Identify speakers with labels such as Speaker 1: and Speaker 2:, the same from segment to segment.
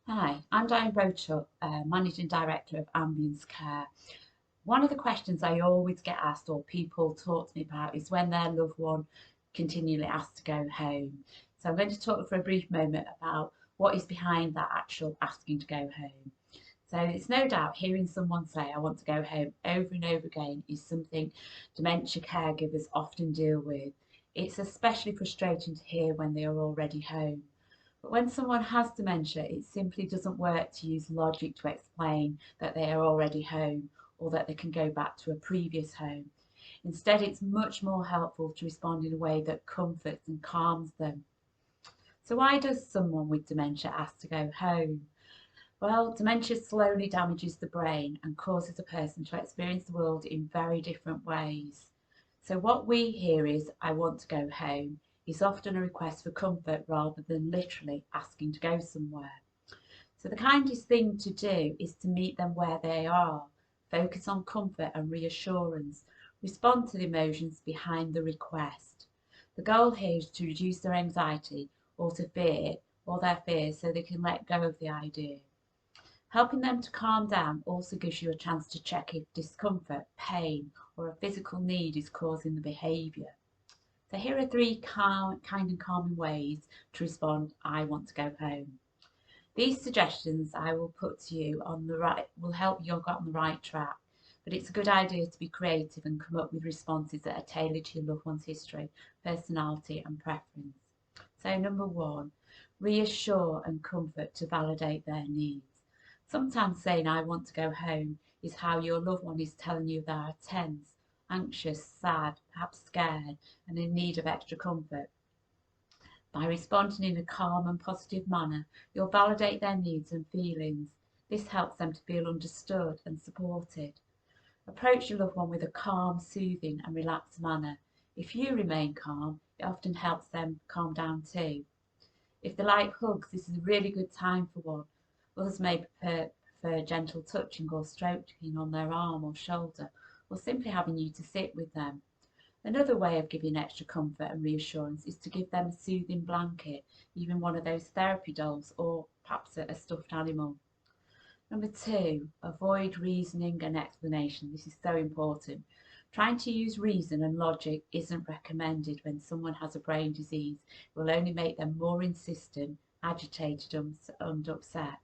Speaker 1: Hi, I'm Diane Brochup, Managing Director of Ambience Care. One of the questions I always get asked or people talk to me about is when their loved one continually asks to go home. So I'm going to talk for a brief moment about what is behind that actual asking to go home. So it's no doubt hearing someone say, I want to go home over and over again is something dementia caregivers often deal with. It's especially frustrating to hear when they are already home. But when someone has dementia, it simply doesn't work to use logic to explain that they are already home or that they can go back to a previous home. Instead, it's much more helpful to respond in a way that comforts and calms them. So, why does someone with dementia ask to go home? Well, dementia slowly damages the brain and causes a person to experience the world in very different ways. So, what we hear is, I want to go home, is often a request for comfort rather than literally asking to go somewhere. So, the kindest thing to do is to meet them where they are, focus on comfort and reassurance, respond to the emotions behind the request. The goal here is to reduce their anxiety or to fear or their fears so they can let go of the idea. Helping them to calm down also gives you a chance to check if discomfort, pain, or a physical need is causing the behaviour. So here are three kind and calming ways to respond, I want to go home. These suggestions I will put to you on the right will help you get on the right track, but it's a good idea to be creative and come up with responses that are tailored to your loved one's history, personality and preference. So number one, reassure and comfort to validate their needs. Sometimes saying I want to go home is how your loved one is telling you they are tense, anxious, sad, perhaps scared and in need of extra comfort. By responding in a calm and positive manner, you'll validate their needs and feelings. This helps them to feel understood and supported. Approach your loved one with a calm, soothing and relaxed manner. If you remain calm, it often helps them calm down too. If they like hugs, this is a really good time for one. Others may prefer gentle touching or stroking on their arm or shoulder, or simply having you to sit with them. Another way of giving extra comfort and reassurance is to give them a soothing blanket, even one of those therapy dolls or perhaps a stuffed animal. Number two, avoid reasoning and explanation. This is so important. Trying to use reason and logic isn't recommended when someone has a brain disease. It will only make them more insistent, agitated, and upset.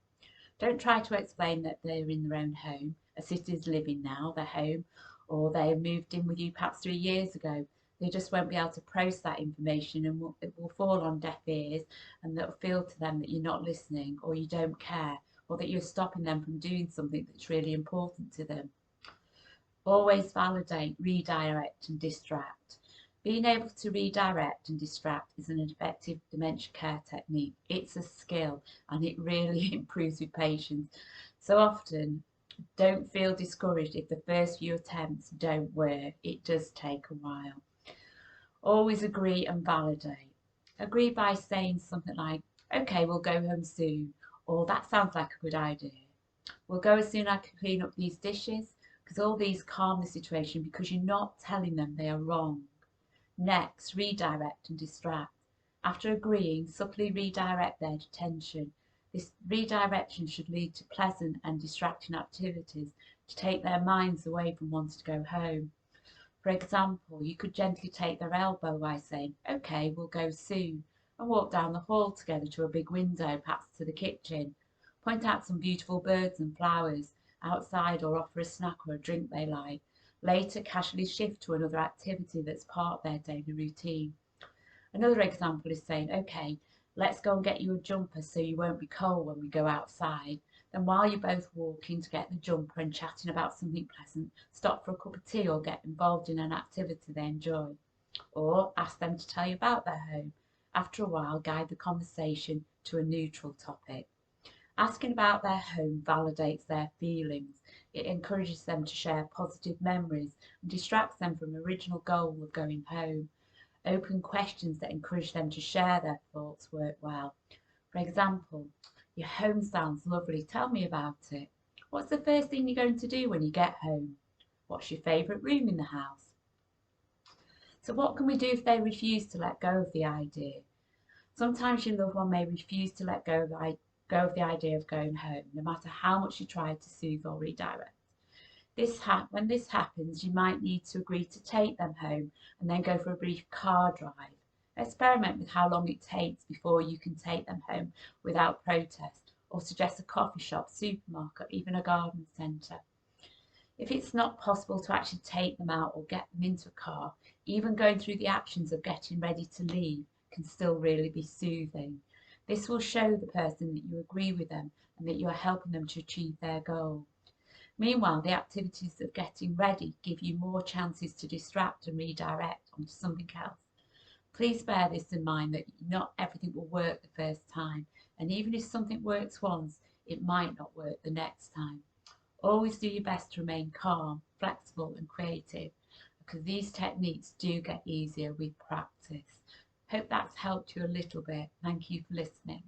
Speaker 1: Don't try to explain that they're in their own home, a sister's living now, their home, or they moved in with you perhaps 3 years ago. They just won't be able to process that information and it will fall on deaf ears and it'll feel to them that you're not listening or you don't care or that you're stopping them from doing something that's really important to them. Always validate, redirect and distract. Being able to redirect and distract is an effective dementia care technique. It's a skill and it really improves with patients. So often, don't feel discouraged if the first few attempts don't work. It does take a while. Always agree and validate. Agree by saying something like, okay, we'll go home soon, or that sounds like a good idea. We'll go as soon as I can clean up these dishes, because all these calm the situation because you're not telling them they are wrong. Next, redirect and distract. After agreeing, subtly redirect their attention. This redirection should lead to pleasant and distracting activities to take their minds away from wanting to go home. For example, you could gently take their elbow by saying, okay, we'll go soon, and walk down the hall together to a big window, perhaps to the kitchen. Point out some beautiful birds and flowers outside or offer a snack or a drink they like. Later, casually shift to another activity that's part of their daily routine. Another example is saying, okay, let's go and get you a jumper so you won't be cold when we go outside. Then while you're both walking to get the jumper and chatting about something pleasant, stop for a cup of tea or get involved in an activity they enjoy. Or ask them to tell you about their home. After a while, guide the conversation to a neutral topic. Asking about their home validates their feelings. It encourages them to share positive memories and distracts them from the original goal of going home. Open questions that encourage them to share their thoughts work well. For example, your home sounds lovely. Tell me about it. What's the first thing you're going to do when you get home? What's your favourite room in the house? So what can we do if they refuse to let go of the idea? Sometimes your loved one may refuse to let go of go of the idea of going home, no matter how much you try to soothe or redirect. When this happens, you might need to agree to take them home and then go for a brief car drive. Experiment with how long it takes before you can take them home without protest, or suggest a coffee shop, supermarket, even a garden centre. If it's not possible to actually take them out or get them into a car, even going through the actions of getting ready to leave can still really be soothing. This will show the person that you agree with them and that you are helping them to achieve their goal. Meanwhile, the activities of getting ready give you more chances to distract and redirect onto something else. Please bear this in mind, that not everything will work the first time, and even if something works once, it might not work the next time. Always do your best to remain calm, flexible and creative, because these techniques do get easier with practice. Hope that's helped you a little bit. Thank you for listening.